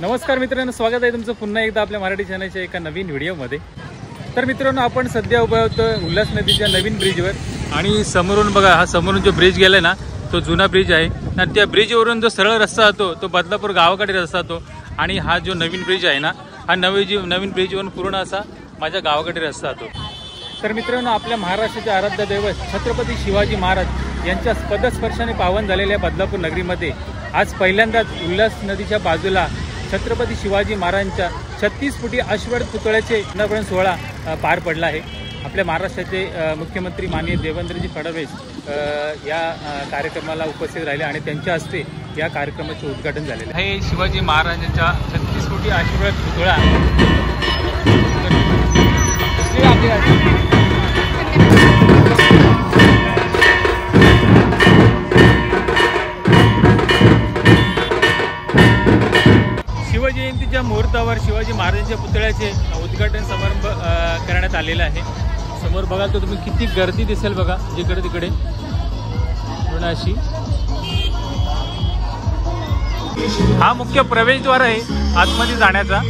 नमस्कार मित्रांनो, स्वागत आहे तुमचं पुन्हा एकदा आपल्या मराठी चॅनलच्या एका नवीन व्हिडिओमध्ये। तर मित्रांनो, आपण सध्या उभे आहोत उल्हास नदीच्या नवीन ब्रिजवर आणि समोरून बघा, हा समोरून जो ब्रिज गेलाय ना तो जुना ब्रिज आहे ना। त्या ब्रिजवरून जो सरळ रस्ता जातो तो बदलापूर गावाकडे रस्ता जातो आणि हा जो नवीन ब्रिज आहे ना, हा नवीन ब्रिजवरून पूर्ण असा माझ्या गावाकडे रस्ता जातो। तर मित्रांनो, आपल्या महाराष्ट्राचे आराध्य दैवत छत्रपती शिवाजी महाराज यांच्या पदस्पर्शाने पावन झालेल्या बदलापूर नगरीमध्ये आज पहिल्यांदाच उल्हास नदीच्या बाजूला छत्रपती शिवाजी महाराजांच्या 36 फुटी अश्वमेध पुतळ्याचे अनावरण सोहळा पार पडला आहे। आपल्या महाराष्ट्राचे मुख्यमंत्री माननीय देवेंद्रजी फडणवीस या कार्यक्रमाला उपस्थित राहिले आणि त्यांच्या हस्ते या कार्यक्रमाचे उद्घाटन झालेले आहे। शिवाजी महाराजांच्या 36 फुटी अश्वमेध पुतळा शिवजयंतीच्या मुहूर्तावर शिवाजी महाराजांच्या पुतळ्याचे उद्घाटन समारंभ करण्यात आलेला आहे। समोर बघाल तर तुम्ही किती गर्दी दिसेल बघा, जिकडे तिकडे पूर्ण अशी। हा मुख्य प्रवेशद्वार आहे आतमध्ये जाण्याचा।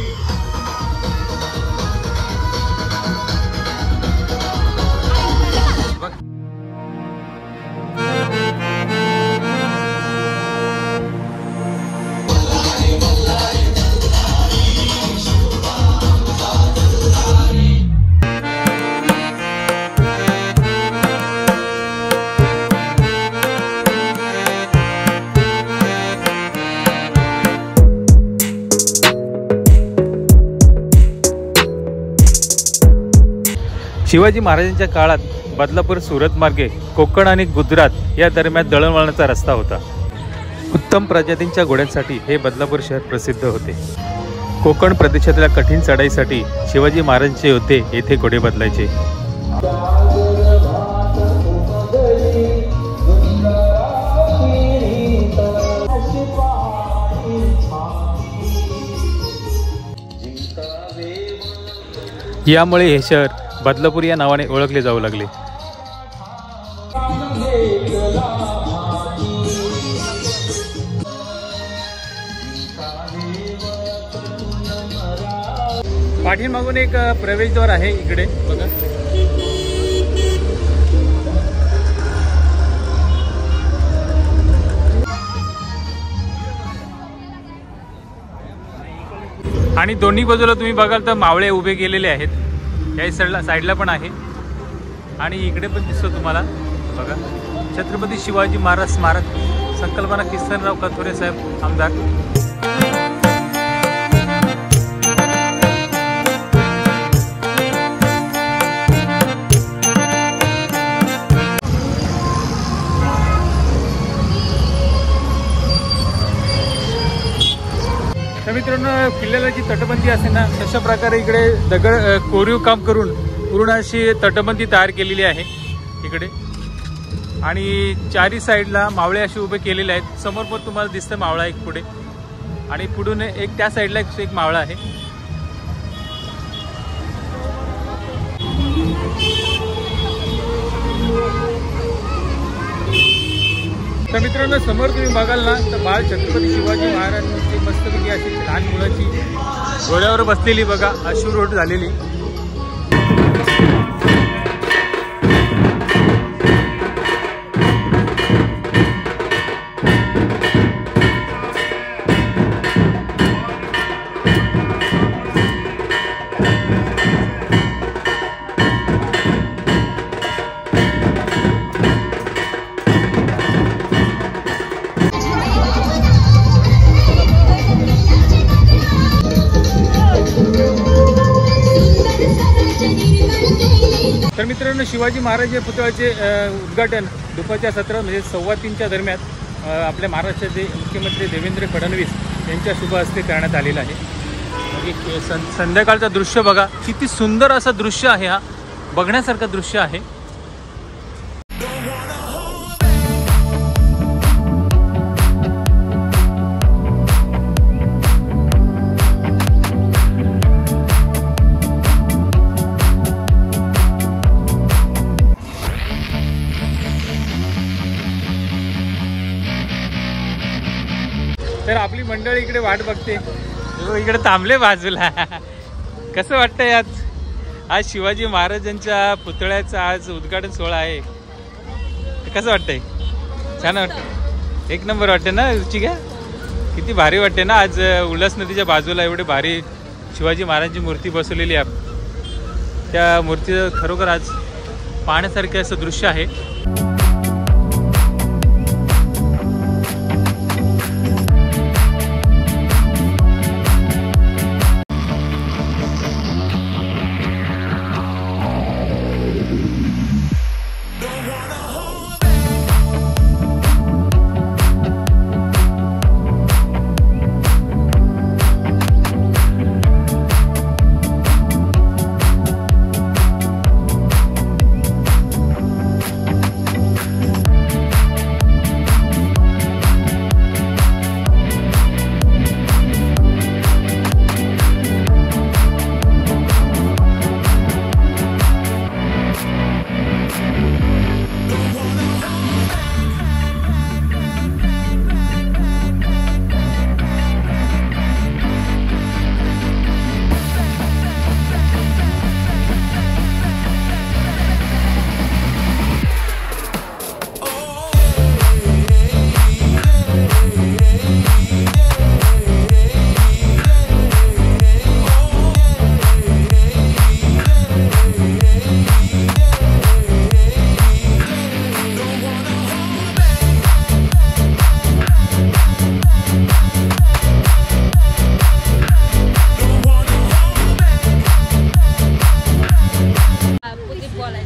शिवाजी महाराजांच्या काळात बदलापूर सुरत मार्गे कोकण आणि गुजरात या दरम्यान दळणवळणाचा रस्ता होता। उत्तम प्रजातींच्या घोड्यांसाठी हे बदलापूर शहर प्रसिद्ध होते। कोकण प्रदेशातल्या कठीण चढाईसाठी शिवाजी महाराजांचे योद्धे येथे घोडे बदलायचे। यामुळे हे शहर बदलापूर या नावाने ओळखले जाऊ लागले। पाठीमागून एक प्रवेशद्वार आहे इकडे बघा। आणि दोन्ही बाजूला तुम्ही बघाल तर मावळे उभे केलेले आहेत। या साईडला पण आहे आणि इकडे पण दिसतो तुम्हाला बघा। छत्रपती शिवाजी महाराज स्मारक, संकल्पना किसनराव कथोरे साहेब आमदार। तर मित्रांनो, किल्ल्याला जी तटबंदी असते ना, तशा प्रकारे इकडे दगड कोरीव काम करून पूर्ण अशी तटबंदी तयार केलेली आहे इकडे। आणि चारी साईडला मावळे असे उभे केलेले आहेत। समोर पण तुम्हाला दिसतं मावळा एक पुढे आणि पुढून एक त्या साईडला एक मावळा आहे। तर मित्रांनो, समोर तुम्ही बघाल ना तर बाळ छत्रपती शिवाजी महाराजांची मस्तपैकी अशी लहान मुलाची घोड्यावर बसलेली बघा अश्वरोट झालेली। तर मित्रांनो, शिवाजी महाराज पुतळ्याचे उद्घाटन दुपारच्या 17 म्हणजे 2:15च्या दरम्यान आपल्या महाराष्ट्राचे मुख्यमंत्री देवेंद्र फडणवीस यांच्या शुभ हस्ते करण्यात आलेला आहे। म्हणजे संध्याकाळचं दृश्य बघा, किती सुंदर असं दृश्य आहे, हा बघण्यासारखं दृश्य आहे। तर आपली मंडळी इकडे वाट बघते इकडे थांबले बाजूला. कसं वाटतंय आज शिवाजी महाराजांच्या पुतळ्याचा आज उद्घाटन सोहळा आहे. कसं वाटतंय? छान वाटतं, एक नंबर वाटते ना रुचिका? किती भारी वाटते ना. आज उल्हास नदीच्या बाजूला एवढे भारी शिवाजी महाराजांची मूर्ती बसवलेली आहे. त्या मूर्तीचं खरोखर आज पाहण्यासारखे असं दृश्य आहे.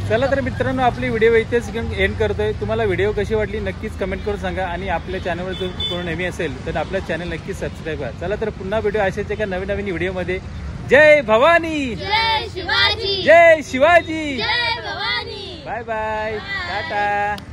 चला तर मित्रांनो, आपली व्हिडिओ इथेच एंड करतोय. तुम्हाला व्हिडिओ कशी वाटली नक्कीच कमेंट करून सांगा. आणि आपल्या चॅनलवर जर कोण नवीन असेल तर आपल्या चॅनल नक्कीच सबस्क्राईब करा. चला तर पुन्हा व्हिडिओ अशाच एका नवीन नवीन व्हिडिओमध्ये. जय भवानी, जय शिवाजी, जय शिवाजी, जय भवानी. Bye bye, Tata.